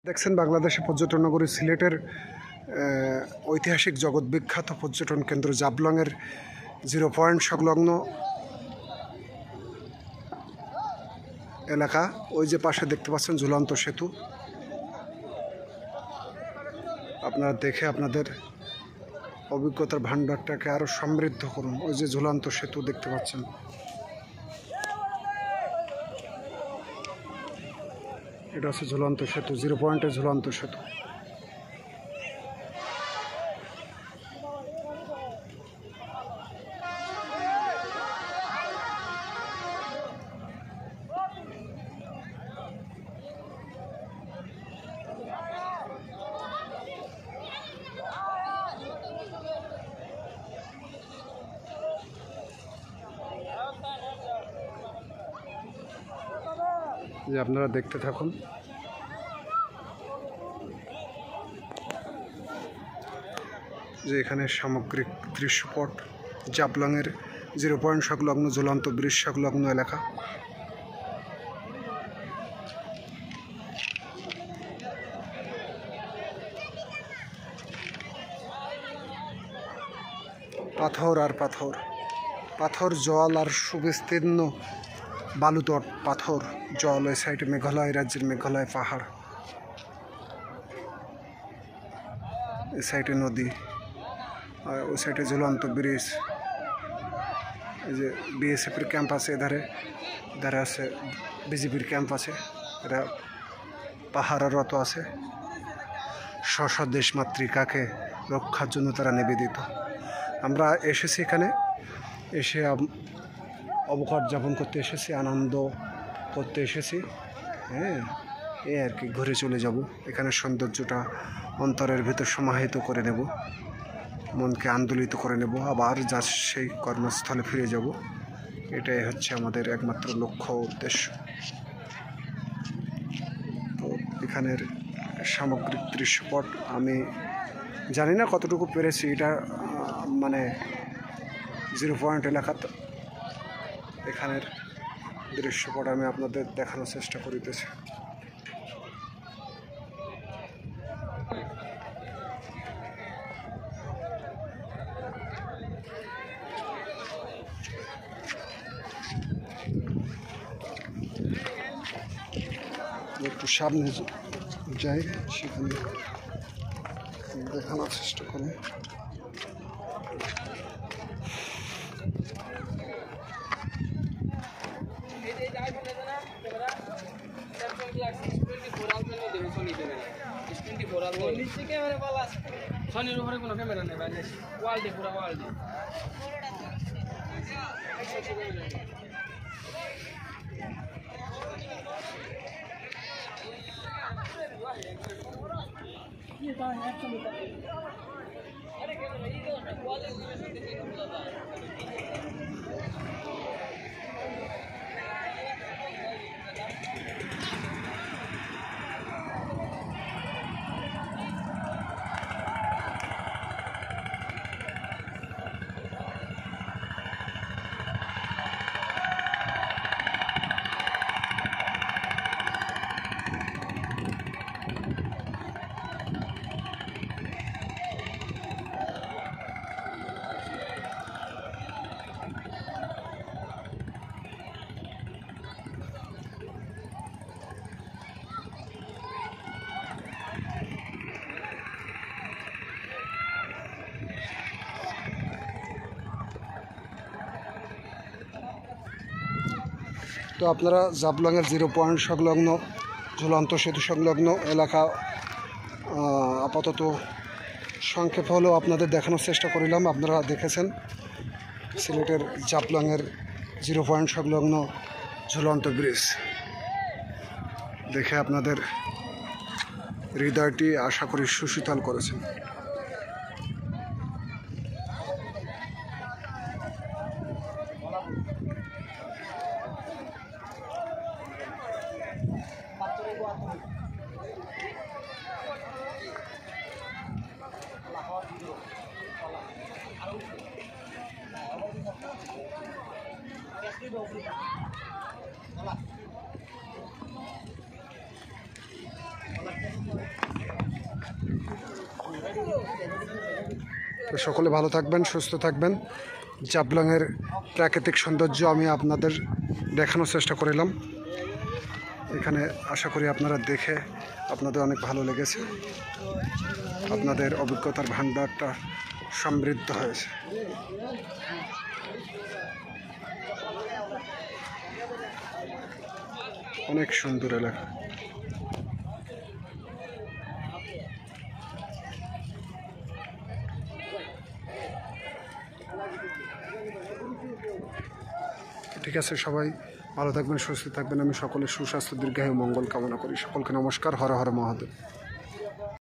দেখছেন বাংলাদেশের পর্যটন নগরী সিলেটের ঐতিহাসিক জগৎ বিখ্যাত পর্যটন কেন্দ্র জাবলংয়ের 0 পয়েন্ট সংলগ্ন এলাকা। ওই যে পাশে দেখতে পাচ্ছেন ঝুলন্ত সেতু। আপনারা দেখে আপনাদের অভিজ্ঞতার ভাণ্ডারটাকে আরও সমৃদ্ধ করুন। ওই যে ঝুলন্ত সেতু দেখতে পাচ্ছেন। এটা হচ্ছে ঝুলন্ত সেতু, 0 পয়েন্টের ঝুলন্ত সেতু। যে আপনারা দেখতে থাকুন। যে এখানে সামগ্রিক দৃশ্যপট জাবলংয়ের 0 পয়েন্ট সংলগ্ন ঝুলন্ত ব্রিজ সংলগ্ন এলাকা। পাথর আর পাথর, পাথর জল আর সুবিস্তীর্ণ বালুতট, পাথর জল। ওই সাইডে মেঘালয় রাজ্যের মেঘালয় পাহাড়, এই সাইডে নদী, আর ওই সাইডে ঝুলন্ত ব্রিজ। এই যে বিএসএফের ক্যাম্প আছে এধারে, এধারে আছে বিজেপির ক্যাম্প আছে। এরা পাহারারত আছে। স্ব দেশ মাতৃকাকে রক্ষার জন্য তারা নিবেদিত। আমরা এসেছি এখানে, এসে অবকাশ যাপন করতে এসেছি, আনন্দ করতে এসেছি। হ্যাঁ, এই আর কি, ঘুরে চলে যাব। এখানে সৌন্দর্যটা অন্তরের ভিতর সমাহিত করে নেব, মনকে আন্দোলিত করে নেব, আবার যা সেই কর্মস্থলে ফিরে যাব। এটাই হচ্ছে আমাদের একমাত্র লক্ষ্য উদ্দেশ্য। তো এখানের সামগ্রিক দৃশ্যপট আমি জানি না কতটুকু পেরেছি। এটা মানে 0 পয়েন্ট এলাকা, এখানের দৃশ্যপট আমি আপনাদের দেখানোর চেষ্টা করিতেছি। একটু সামনে যাই, সেখানে দেখানোর চেষ্টা করি। শনির উপরে কোনো ক্যামেরা নেই ভাই, ওয়ার্ল্ডে পুরো ওয়ার্ল্ডে। তো আপনারা জাবলংয়ের 0 পয়েন্ট সংলগ্ন ঝুলন্ত সেতু সংলগ্ন এলাকা আপাতত সংক্ষেপ হলেও আপনাদের দেখানোর চেষ্টা করিলাম। আপনারা দেখেছেন সিলেটের জাবলংয়ের 0 পয়েন্ট সংলগ্ন ঝুলন্ত ব্রিজ। দেখে আপনাদের হৃদয়টি আশা করি সুশীতল করেছেন। Hola. তো সকলে ভালো থাকবেন, সুস্থ থাকবেন। জাবলংয়ের প্রাকৃতিক সৌন্দর্য আমি আপনাদের দেখানোর চেষ্টা করিলাম। এখানে আশা করি আপনারা দেখে আপনাদের অনেক ভালো লেগেছে, আপনাদের অভিজ্ঞতার ভাণ্ডারটা সমৃদ্ধ হয়েছে। অনেক সুন্দর এলাকা। ঠিক আছে, সবাই ভালো থাকবেন, সুস্থ থাকবেন। আমি সকলের সুস্বাস্থ্য, দীর্ঘায়ু, মঙ্গল কামনা করি। সকলকে নমস্কার। হর হর মহাদেব।